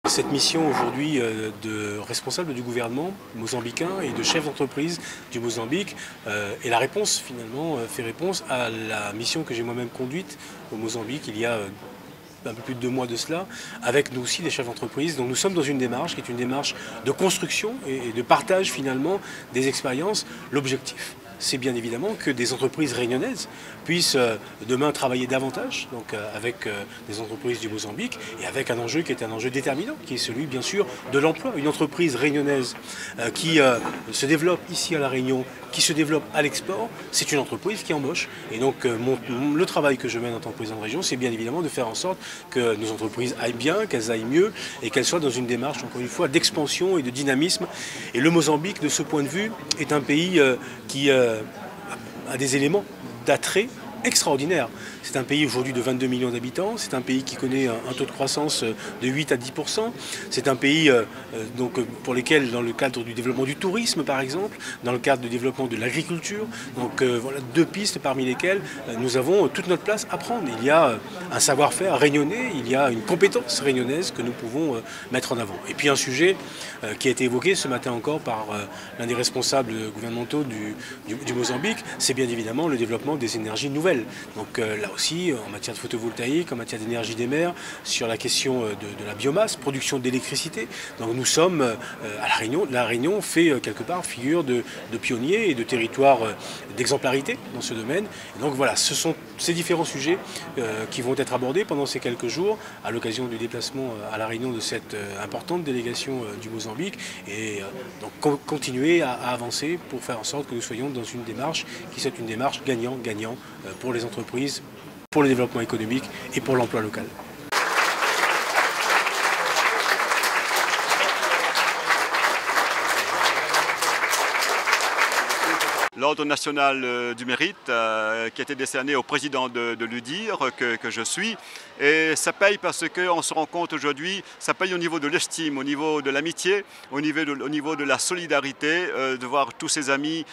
Cette mission aujourd'hui de responsable du gouvernement mozambicain et de chef d'entreprise du Mozambique est la réponse finalement, fait réponse à la mission que j'ai moi-même conduite au Mozambique il y a un peu plus de 2 mois de cela, avec nous aussi des chefs d'entreprise. Donc nous sommes dans une démarche qui est une démarche de construction et de partage finalement des expériences. L'objectif, c'est bien évidemment que des entreprises réunionnaises puissent demain travailler davantage donc, avec des entreprises du Mozambique et avec un enjeu qui est un enjeu déterminant, qui est celui bien sûr de l'emploi. Une entreprise réunionnaise qui se développe ici à La Réunion, qui se développe à l'export, c'est une entreprise qui embauche. Et donc le travail que je mène en tant que président de région, c'est bien évidemment de faire en sorte que nos entreprises aillent bien, qu'elles aillent mieux et qu'elles soient dans une démarche, encore une fois, d'expansion et de dynamisme. Et le Mozambique, de ce point de vue, est un pays qui a des éléments d'attrait extraordinaire. C'est un pays aujourd'hui de 22 millions d'habitants, c'est un pays qui connaît un taux de croissance de 8 à 10%, c'est un pays donc, pour lesquels, dans le cadre du développement du tourisme par exemple, dans le cadre du développement de l'agriculture, donc voilà 2 pistes parmi lesquelles nous avons toute notre place à prendre. Il y a un savoir-faire réunionnais, il y a une compétence réunionnaise que nous pouvons mettre en avant. Et puis un sujet qui a été évoqué ce matin encore par l'un des responsables gouvernementaux du Mozambique, c'est bien évidemment le développement des énergies nouvelles. Donc là aussi, en matière de photovoltaïque, en matière d'énergie des mers, sur la question de la biomasse, production d'électricité. Donc nous sommes à La Réunion. La Réunion fait quelque part figure de pionnier et de territoire d'exemplarité dans ce domaine. Et donc voilà, ce sont ces différents sujets qui vont être abordés pendant ces quelques jours à l'occasion du déplacement à La Réunion de cette importante délégation du Mozambique. Et donc continuer à avancer pour faire en sorte que nous soyons dans une démarche qui soit une démarche gagnant-gagnant pour les entreprises, pour le développement économique et pour l'emploi local. L'Ordre national du mérite qui a été décerné au président de l'UDIR que je suis. Et ça paye parce qu'on se rend compte aujourd'hui, ça paye au niveau de l'estime, au niveau de l'amitié, au niveau de la solidarité, de voir tous ces amis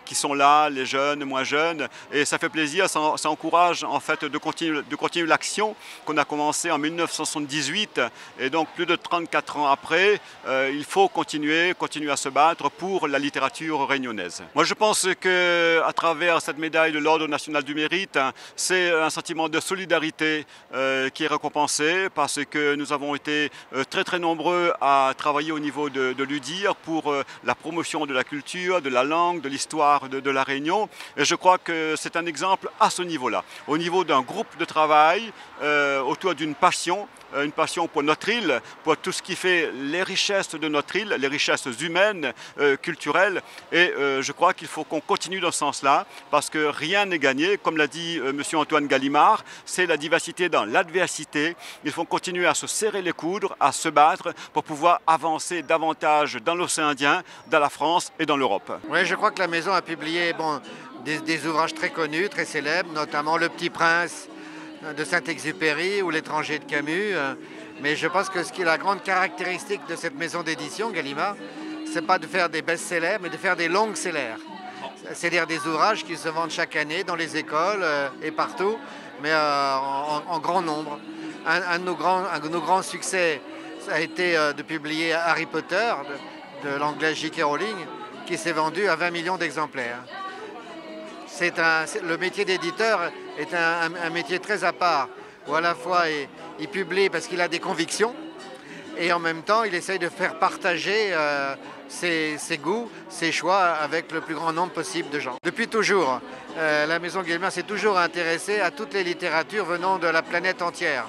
qui sont là, les jeunes, moins jeunes. Et ça fait plaisir, ça encourage en fait de continuer l'action qu'on a commencée en 1978. Et donc plus de 34 ans après, il faut continuer à se battre pour la littérature réunionnaise. Moi, je pense qu'à travers cette médaille de l'Ordre national du mérite, c'est un sentiment de solidarité qui est récompensé parce que nous avons été très nombreux à travailler au niveau de l'UDIR pour la promotion de la culture, de la langue, de l'histoire de La Réunion. Et je crois que c'est un exemple à ce niveau-là, au niveau d'un groupe de travail autour d'une passion. Une passion pour notre île, pour tout ce qui fait les richesses de notre île, les richesses humaines, culturelles. Et je crois qu'il faut qu'on continue dans ce sens-là, parce que rien n'est gagné. Comme l'a dit M. Antoine Gallimard, c'est la diversité dans l'adversité. Il faut continuer à se serrer les coudes, à se battre pour pouvoir avancer davantage dans l'océan Indien, dans la France et dans l'Europe. Oui, je crois que la maison a publié des ouvrages très connus, très célèbres, notamment Le Petit Prince de Saint-Exupéry ou L'étranger de Camus. Mais je pense que ce qui est la grande caractéristique de cette maison d'édition, Gallimard, c'est pas de faire des best-sellers, mais de faire des longs-sellers. C'est-à-dire des ouvrages qui se vendent chaque année dans les écoles et partout, mais en grand nombre. Un de nos grands succès, ça a été de publier Harry Potter de l'anglais J.K. Rowling, qui s'est vendu à 20 millions d'exemplaires. Le métier d'éditeur est un métier très à part, où à la fois il publie parce qu'il a des convictions, et en même temps il essaye de faire partager ses goûts, ses choix avec le plus grand nombre possible de gens. Depuis toujours, la Maison Gallimard s'est toujours intéressée à toutes les littératures venant de la planète entière,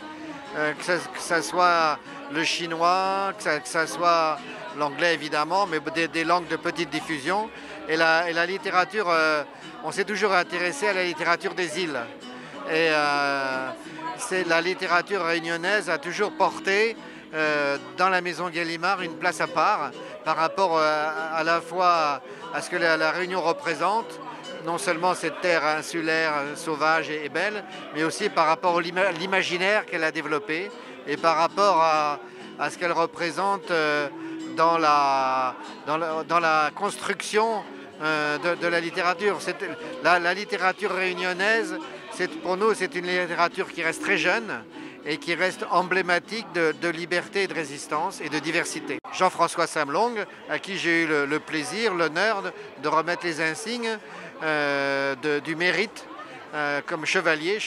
que ça soit le chinois, que ça soit l'anglais évidemment, mais des langues de petite diffusion. Et la littérature, on s'est toujours intéressé à la littérature des îles. Et la littérature réunionnaise a toujours porté dans la Maison Gallimard une place à part par rapport à la fois à ce que la Réunion représente, non seulement cette terre insulaire, sauvage et belle, mais aussi par rapport à l'imaginaire qu'elle a développé et par rapport à ce qu'elle représente dans la construction de la littérature. La littérature réunionnaise, pour nous, c'est une littérature qui reste très jeune et qui reste emblématique de liberté et de résistance et de diversité. Jean-François Samlong, à qui j'ai eu le plaisir, l'honneur de remettre les insignes du mérite comme chevalier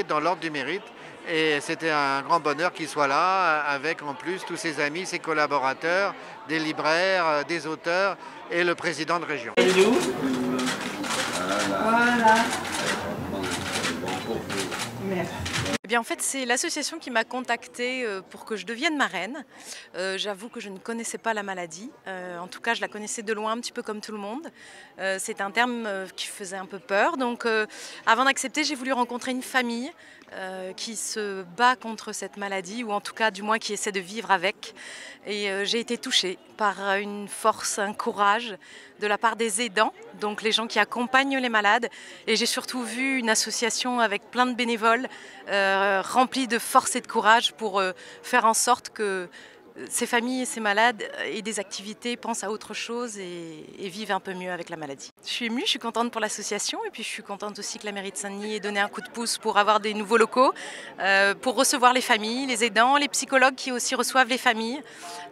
dans l'ordre du mérite. Et c'était un grand bonheur qu'il soit là, avec en plus tous ses amis, ses collaborateurs, des libraires, des auteurs et le président de région. Voilà. Merci. Eh bien, en fait, c'est l'association qui m'a contactée pour que je devienne marraine. J'avoue que je ne connaissais pas la maladie. En tout cas, je la connaissais de loin, un petit peu comme tout le monde. C'est un terme qui faisait un peu peur. Donc, avant d'accepter, j'ai voulu rencontrer une famille qui se bat contre cette maladie, ou en tout cas, du moins, qui essaie de vivre avec. Et j'ai été touchée par une force, un courage de la part des aidants, donc les gens qui accompagnent les malades. Et j'ai surtout vu une association avec plein de bénévoles remplis de force et de courage pour faire en sorte que ces familles et ces malades aient des activités, pensent à autre chose et vivent un peu mieux avec la maladie. Je suis émue, je suis contente pour l'association et puis je suis contente aussi que la mairie de Saint-Denis ait donné un coup de pouce pour avoir des nouveaux locaux, pour recevoir les familles, les aidants, les psychologues qui aussi reçoivent les familles.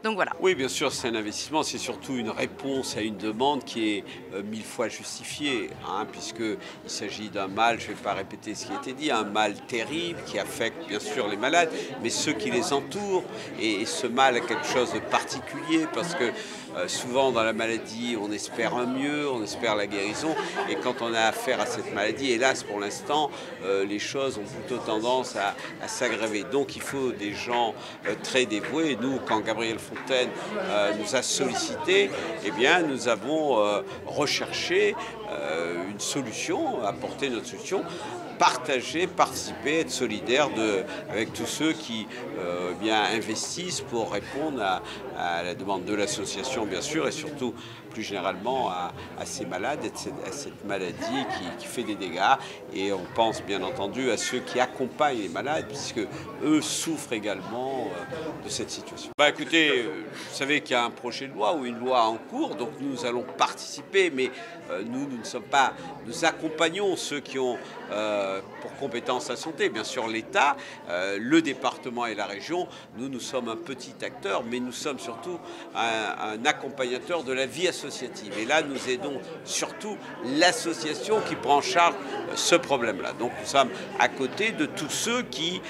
Donc voilà. Oui, bien sûr, c'est un investissement, c'est surtout une réponse à une demande qui est 1000 fois justifiée, puisqu'il s'agit d'un mal, je ne vais pas répéter ce qui a été dit, un mal terrible qui affecte bien sûr les malades, mais ceux qui les entourent, et ce mal a quelque chose de particulier parce que souvent dans la maladie on espère un mieux, on espère la guérison, et quand on a affaire à cette maladie, hélas pour l'instant, les choses ont plutôt tendance à s'aggraver. Donc il faut des gens très dévoués. Nous, quand Gabriel Fontaine nous a sollicité, eh bien nous avons recherché une solution, apporté notre solution, partager, participer, être solidaire avec tous ceux qui bien investissent pour répondre à la demande de l'association, bien sûr, et surtout plus généralement à ces malades et à cette maladie qui fait des dégâts. Et on pense bien entendu à ceux qui accompagnent les malades, puisque eux souffrent également de cette situation. Écoutez, vous savez qu'il y a un projet de loi ou une loi en cours, donc nous allons participer, mais nous ne sommes pas, nous accompagnons ceux qui ont pour compétence la santé, bien sûr l'État, le département et la région. Nous sommes un petit acteur, mais nous sommes surtout un accompagnateur de la vie associative. Et là, nous aidons surtout l'association qui prend en charge ce problème-là. Donc nous sommes à côté de tous ceux qui,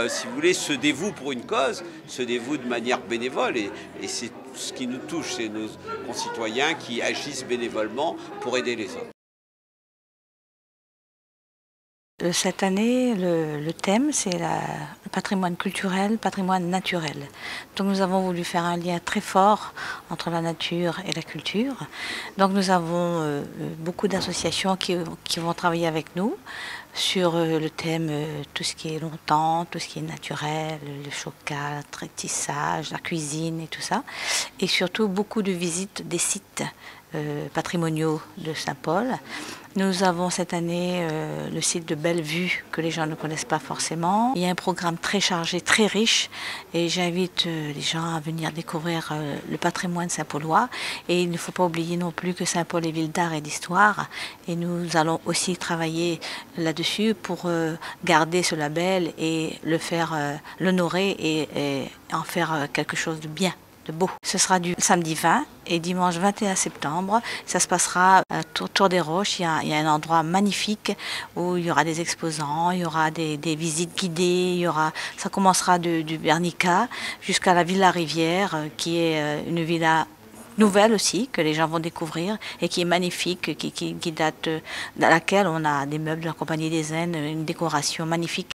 si vous voulez, se dévouent pour une cause, se dévouent de manière bénévole. Et c'est ce qui nous touche, c'est nos concitoyens qui agissent bénévolement pour aider les autres. Cette année, le thème, c'est le patrimoine culturel, patrimoine naturel. Donc nous avons voulu faire un lien très fort entre la nature et la culture. Donc nous avons beaucoup d'associations qui vont travailler avec nous sur le thème tout ce qui est longtemps, tout ce qui est naturel, le chocage, le tissage, la cuisine et tout ça. Et surtout beaucoup de visites des sites patrimoniaux de Saint-Paul. Nous avons cette année le site de Bellevue que les gens ne connaissent pas forcément. Il y a un programme très chargé, très riche, et j'invite les gens à venir découvrir le patrimoine saint-paulois. Et il ne faut pas oublier non plus que Saint-Paul est ville d'art et d'histoire, et nous allons aussi travailler là-dessus pour garder ce label et le faire l'honorer et en faire quelque chose de bien, de beau. Ce sera du samedi 20 et dimanche 21 septembre. Ça se passera à Tour des Roches. Il y a un endroit magnifique où il y aura des exposants, il y aura des visites guidées, ça commencera du Bernica jusqu'à la Villa Rivière, qui est une villa nouvelle aussi, que les gens vont découvrir et qui est magnifique, qui date, dans laquelle on a des meubles de la Compagnie des Indes, une décoration magnifique.